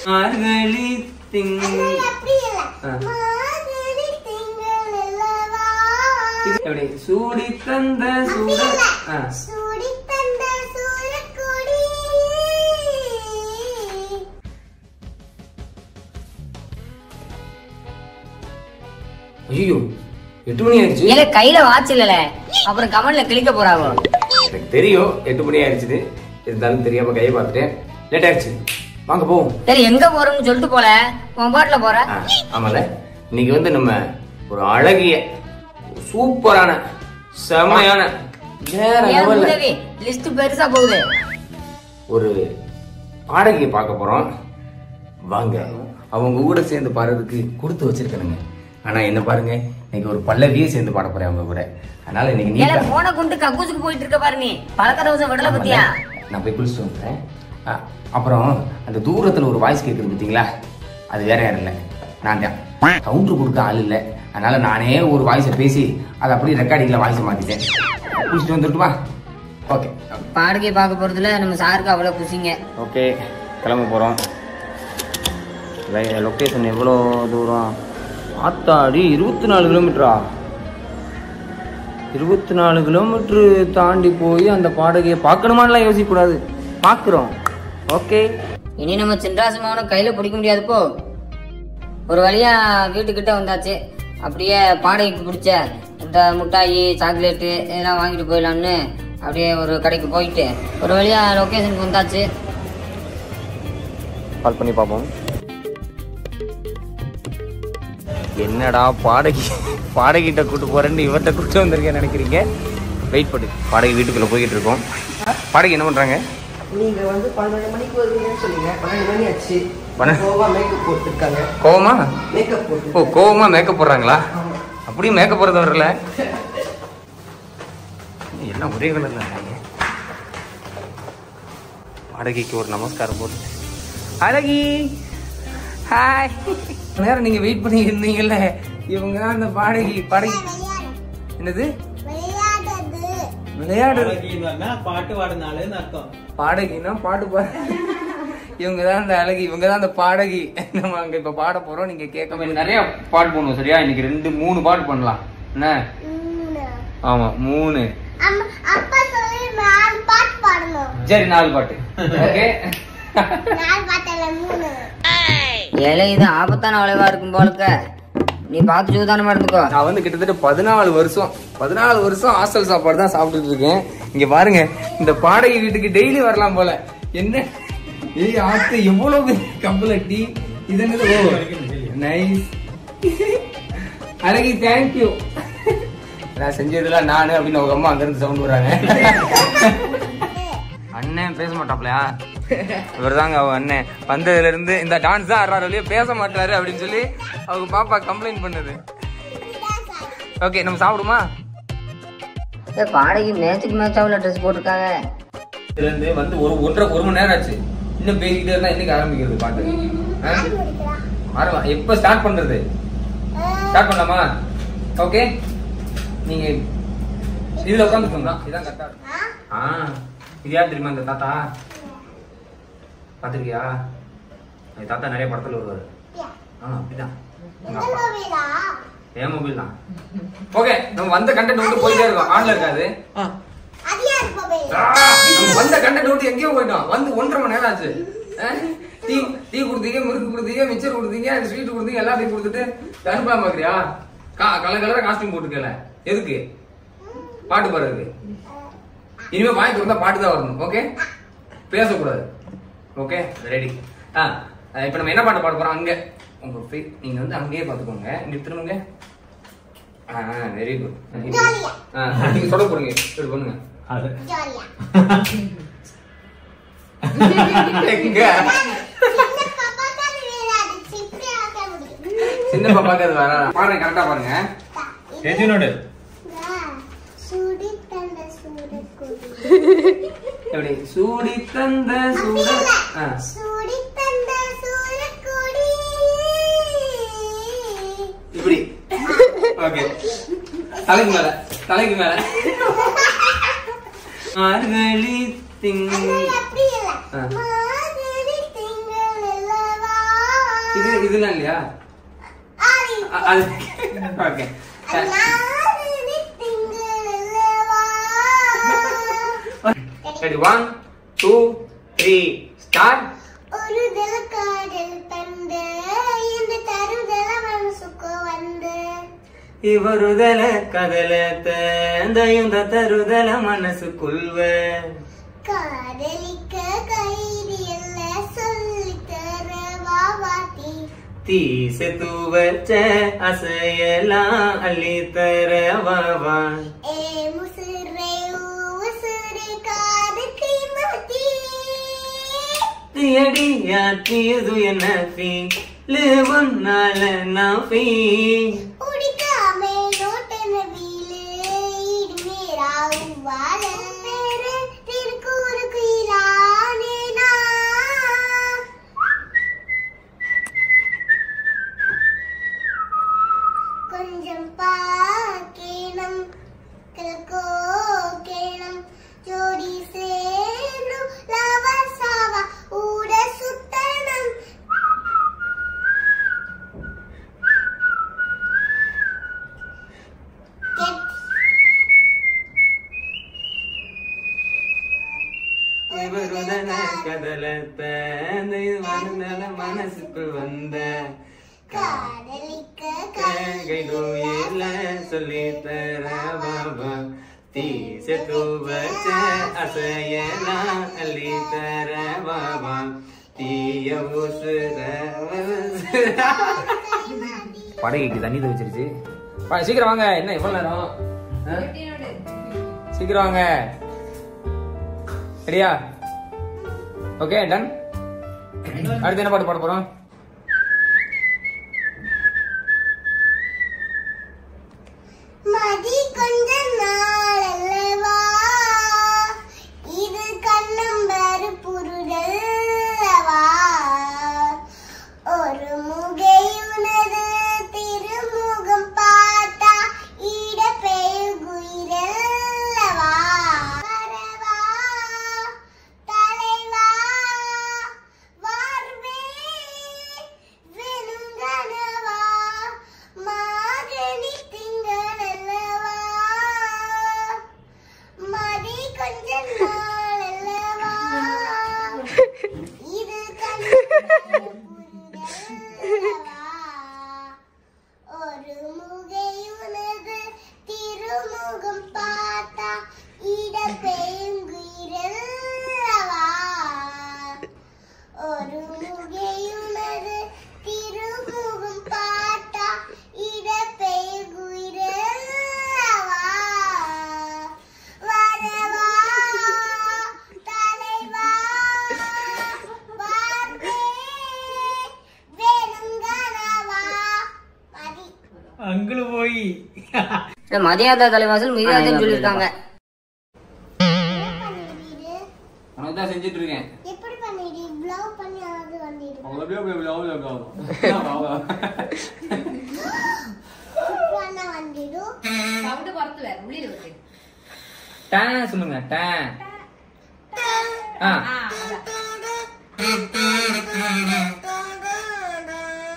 மார்கழி திங்கள் எப்படி சூடி தந்த சூட ஐயோ 8 மணி ஆயிடுச்சு. இல்ல கையில வாட்ச் இல்லல, அப்புறம் கமெண்ட்ல கிளிக்க போறாங்க. எனக்கு தெரியும் 8 மணி ஆயிடுச்சு, இருந்தாலும் தெரியாம கையை பார்த்துட்டேன். லேட் ஆயிடுச்சு, வாங்க போவோம். சரி எங்க போறோம்னு சொல்லிட்டு போல, உன் பாட்டுல போற. ஆமால, இன்னைக்கு வந்து நம்ம ஒரு அழகிய சூப்பரான செமையான லிஸ்ட் பெருசா போகுது. ஒரு பாடகியை பார்க்க போறோம். வாங்க, அவங்க கூட சேர்ந்து பாடுறதுக்கு கொடுத்து வச்சிருக்கணுங்க. ஆனா என்ன பாருங்க, இன்னைக்கு ஒரு பல்லவியே சேர்ந்து பாட போறேன் அவங்க கூட. அதனால இன்னைக்கு நீ போன கொண்டு கக்கூசுக்கு போயிட்டு இருக்க பாரு. நீ பழக்க தோசை விடல பத்தியா? நான் போய் குளிச்சுட்டு வந்துட்டேன். அப்புறம் அந்த தூரத்துல ஒரு வாய்ஸ் கேட்குது பார்த்தீங்களா, அது வேற யாரும் இல்லை, நான் தான். கவுண்டர் கொடுக்க ஆள் இல்லை, அதனால நானே ஒரு வாய்ஸை பேசி அதை அப்படியே ரெக்கார்டிங்ல வாய்ஸை மாத்திட்டேன். குளிச்சுட்டு வந்துட்டுமா? ஓகே. பாடகை பார்க்க போறதுல நம்ம சாருக்கு அவ்வளோ குசிங்க. ஓகே, கிளம்ப போறோம். லொக்கேஷன் எவ்வளோ தூரம்? ஆத்தாடி 24 கிலோமீட்டரா? 24 கிலோமீட்டரு தாண்டி போய் அந்த பாடகையை பார்க்கணுமான்லாம் யோசிக்கக்கூடாது, பார்க்குறோம். ஓகே, இனி நம்ம சின்ராசமான கையில பிடிக்க முடியாதுப்போ. ஒரு வழியா வீட்டுக்கிட்ட வந்தாச்சு. அப்படியே பாடகைக்கு பிடிச்ச இந்த முட்டாயி சாக்லேட்டு இதெல்லாம் வாங்கிட்டு போயிடலான்னு அப்படியே ஒரு கடைக்கு போயிட்டு ஒரு வழியா லொக்கேஷனுக்கு வந்தாச்சு. கால் பண்ணி பார்ப்போம். என்னடா பாடகிட்ட கூட்டு போறேன்னு இவர்கிட்ட கூட்டு வந்திருக்கேன்னு நினைக்கிறீங்க? வெயிட் பண்ணு, பாடகி வீட்டுக்குள்ள போய்கிட்டு இருக்கோம். பாடகி என்ன பண்றாங்க? நீங்க வந்து 12 மணிக்கு வருவீங்கன்னு சொன்னீங்க. 12 மணி ஆச்சு. கோவமா மேக்கப் போட்டுருக்காங்க. கோவமா மேக்கப் போட்டு? ஓ, கோவமா மேக்கப் போடுறாங்களா? அப்படியும் மேக்கப் போடுறது வரல, எல்லாம் ஒரே கலர்ல இருக்காங்க. பாடகிக்கு ஒரு நமஸ்காரம் போட்டு. அழகி ஹாய். நேரம் நீங்க வெயிட் பண்ணி இருந்தீங்கல்ல, இவங்க தான் அந்த பாடகி. என்னது விளையாடுறது? பாட்டு பாடுனாலும் அர்த்தம். பாடகின்னா பாட்டு பாடு. இவங்க தான் அந்த அழகி, இவங்க தான் அந்த பாடகி. நம்ம அங்க இப்ப பாட போறோம், நீங்க கேட்க நிறைய பாட்டு பண்ணுவோம். சரியா? இன்னைக்கு 2-3 பாட்டு பண்ணலாம். என்ன? ஆமா 3. சரி 4 பாட்டு. ஓகே. ஏழை இது ஆபத்தான விளைவா இருக்கும் போலக்க. நீ பார்த்து சூதானமா இருந்துக்கோ. நான் வந்து கிட்டத்தட்ட 14 வருஷம் ஹாஸ்டல் சாப்பாடு தான் சாப்பிட்டுட்டு இருக்கேன். இங்க பாருங்க, இந்த பாடகி வீட்டுக்கு டெய்லி வரலாம் போல. என்ன ஆத்து எவ்வளவு கம்பளட்டி இது. நைஸ் அழகி, தேங்க்யூ. நான் செஞ்சதுலாம் நானு அப்படின்னு அவங்க அம்மா அங்க இருந்து சவுண்ட் வராங்க. அண்ணன் பேச மாட்டாப்லையா? இவர் தாங்க அவ அண்ணன். வந்ததுல இருந்து இந்த டான்ஸ் தான் ஆடுறாரு, வழியே பேச மாட்டாரு அப்படின்னு சொல்லி அவங்க பாப்பா கம்ப்ளைண்ட் பண்ணுது. ஓகே, நம்ம சாப்பிடுமா? பாடகி மேட்சுக்கு மேட்சாவில் ட்ரெஸ் போட்டிருக்காங்க. இதுல இருந்து வந்து ஒரு மணி நேரம் ஆச்சு. இன்னும் பேசிக்கிட்டே இருந்தா இன்னைக்கு ஆரம்பிக்கிறது பாட்டு. எப்ப ஸ்டார்ட் பண்றது? ஸ்டார்ட் பண்ணலாமா? ஓகே, நீங்க இதுல உட்காந்துக்கோங்க. இதான் கரெக்டா. இது யார் தெரியுமா? இந்த தாத்தா பாத்திருக்கியா? தாத்தா நிறைய படத்துல வருவாரு. அப்படிதான் என் மொபைல் தான். ஓகே, நம்ம வந்த கண்டென்ட் வந்து போயிட்டே இருக்கோம். ஆன்ல இருக்காது. நம்ம வந்த கண்டென்ட் வந்து எங்கேயோ போயிட்டோம். வந்து 1.5 மணி நேரம் ஆச்சு. டீ கொடுத்தீங்க, முறுக்கு கொடுத்தீங்க, மிச்சர் கொடுத்தீங்க, ஸ்வீட் கொடுத்தீங்க, எல்லாத்தையும் கொடுத்துட்டு அனுப்பலாம் பாக்குறியா? கலர் காஸ்டியூம் போட்டுக்கல. எதுக்கு? பாட்டு பாடுறதுக்கு. இனிமே வாங்கி கொடுத்தா பாட்டு தான் வரணும். ஓகே, பேசக்கூடாது. Okay, ready. இப்ப நம்ம என்ன பாட்டு பாட போறோம்? அங்க உங்க நீங்க வந்து அங்கேயே பாத்துக்கோங்க. இங்க திரும்புங்க. Very good. நீங்க சொல்ல போறீங்க, இப்படி பண்ணுங்க. சின்ன பாப்பாக்கு அது வர பாருங்க, கரெக்டா பாருங்க. எப்படி சூடி தந்த சூட இப்படி. ஓகே, தலைக்கு மேல மார்கழி திங்கள் இதெல்லாம் இல்லையா? அது ஓகே. Ready, 1, 2, 3, start. ஒரு காதல் தந்த இந்த தருதல மனசுக்கு வந்து இவருதல கதலத்த இந்த தருதல மனசுக்குள்வ காதலிக்க கைதி இல்ல சொல்லி தர வாவாட்டி தீசு தூவச்ச அசையலாம் அள்ளி தர வாவா ஏ முசிறை ஊசுறை காதுக்கு மாத்தி தியடியாத்தியது என்ன ஃபீ லிவன்னால நாஃபி உடிக்காமே நோட்டன வீலே இடுமேராவு வாழ பேரு திருக்கூருக்கு இலானேனா கொஞ்சம் பாக்கேனம் கிழக்கோ கேனம் ஜோடி சேரும் லவசாவா ஊட சுத்தனம் இவருதல கதலத்த மனசுக்குள் வந்த காதலிக்க கைடோயில சொல்லி தர பாபா தீசு தூவச்ச அசையலாம் அள்ளி தர பாபா தீய உசுர படகைக்கு தண்ணி தவிச்சிருச்சு. சீக்கிரம் வாங்க. என்ன எவ்வளவு நேரம்? சீக்கிரம் வாங்க. ரெடியா? Okay done. அடுத்து என்ன பாட்டு பாட போறோம்? மதி கொஞ்ச நாளல்லவா இது கண்ணம்பரு புருடல்லவா ஒரு முகையுனது திருமுகம் பார்த்தா ஈட பெய்குயிரல்லவா வரவா தலைவா வார்வே வெனுங்கனவா மாகனி திங்களல்லவா மதி கொஞ்ச நாளல்லவா இது கண்ணம்பரு புருடல்லவா ஒரு முகையுனது திருமுகம் பார்த்தா இட பெய்குயிரல்லவா ஒரு முகையுனது திருமுகம் பார்த்தா இட பெய்குயிரல்லவா வரவா தலைவா வார்வே வேணுங்கனவா மதி அங்குல போய் மதியாத தலைவாசல் மிதியாதன்னு சொல்லியிருக்காங்க. பண்ணிடு உனக்கு தான் செஞ்சுட்டு இருக்கேன். எப்படி பண்ணிடு ப்ளவ் பண்ணி அது வந்துடு பண்ண வந்துடு சவுண்ட் வரல உள்ளில இருக்கு டேன் சொல்லுங்க. டேன்.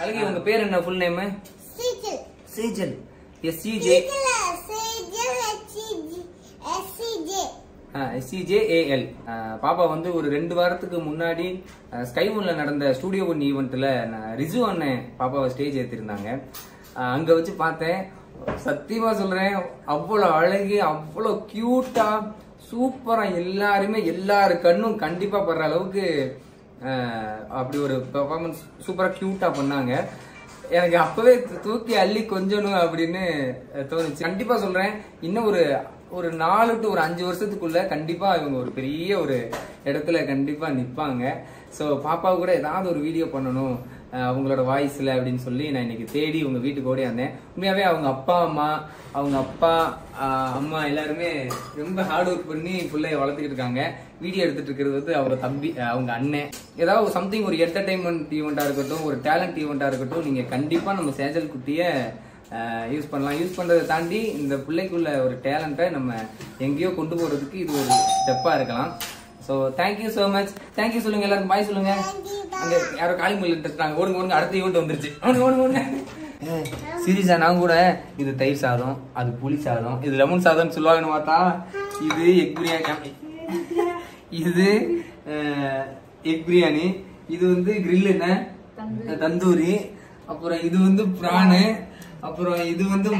அழகி உங்க பேர் என்ன? Full name? Sejal Sejal. SCJ SCJAL. பாப்பா வந்து ஒரு 2 வாரத்துக்கு முன்னாடி ஸ்கை ஒன்ல நடந்த ஸ்டூடியோ ஒன் ஈவெண்ட்ல ரிசு அண்ணன் பாப்பாவை ஸ்டேஜ் ஏத்திருந்தாங்க. அங்க வச்சு பார்த்தேன். சத்தியமா சொல்றேன், அவ்வளவு அழகி, அவ்வளவு கியூட்டா, சூப்பரா, எல்லாருமே எல்லாரு கண்ணும் கண்டிப்பா படுற அளவுக்கு அப்படி ஒரு பெர்ஃபார்மன்ஸ் சூப்பரா கியூட்டா பண்ணாங்க. எனக்கு அப்பவே தூக்கி அள்ளி கொஞ்சணும் அப்படின்னு தோணுச்சு. கண்டிப்பா சொல்றேன், இன்னும் ஒரு 4 to 5 வருஷத்துக்குள்ள கண்டிப்பா இவங்க ஒரு பெரிய ஒரு இடத்துல கண்டிப்பா நிப்பாங்க. ஸோ பாப்பா கூட ஏதாவது ஒரு வீடியோ பண்ணணும் அவங்களோட வாய்ஸ்ல அப்படின்னு சொல்லி நான் இன்னைக்கு தேடி உங்க வீட்டுக்கு ஓடி வந்தேன். உண்மையாவே அவங்க அப்பா அம்மா எல்லாருமே ரொம்ப ஹார்ட் ஒர்க் பண்ணி பிள்ளைய வளர்த்துக்கிட்டு இருக்காங்க. வீடியோ எடுத்துட்டு இருக்கிறது வந்து அவங்க தம்பி, அவங்க அண்ணன். ஏதாவது சம்திங் ஒரு என்டர்டைன்மெண்ட் ஈவெண்டா இருக்கட்டும், ஒரு டேலண்ட் ஈவெண்டா இருக்கட்டும், நீங்க கண்டிப்பா நம்ம சேஜல் குட்டிய யூஸ் பண்ணலாம். யூஸ் பண்றதை தாண்டி இந்த பிள்ளைக்குள்ள ஒரு டேலண்ட்டை நம்ம எங்கேயோ கொண்டு போறதுக்கு இது ஒரு ஸ்டெப்பா இருக்கலாம். So thank you so much. Thank you சொல்லுங்க, எல்லாருக்கும் பாய் சொல்லுங்க. அங்க யாரோ காளிமல்லி இருக்காங்க, ஓடுங்க அடுத்த ஈவெண்ட் வந்துருச்சு. ஓடுங்க. சீரியஸா நான் கூட இது தயிர் சாதம், அது புளி சாதம், இது லெமன் சாதம்னு சொல்லுவாங்கன்னு பார்த்தா இது எக் பிரியாணி, இது எக் பிரியாணி, இது வந்து கிரில் என்ன தந்தூரி, அப்புறம் இது வந்து பிரானு, அப்புறம் இது வந்து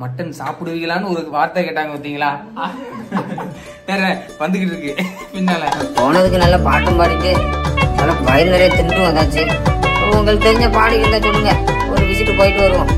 மட்டன் சாப்பிடுவீங்களான்னு ஒரு வார்த்தை கேட்டாங்க பார்த்தீங்களா? வேற வந்துகிட்டு இருக்கு பின்னால. போனதுக்கு நல்ல பாட்டும் பாடிட்டு நல்ல வயிறு நிறைய தின்னுட்டு வந்தாச்சு. உங்களுக்கு தெரிஞ்ச பாடி இருந்தா சொல்லுங்க, ஒரு விசிட்டு போயிட்டு வருவோம்.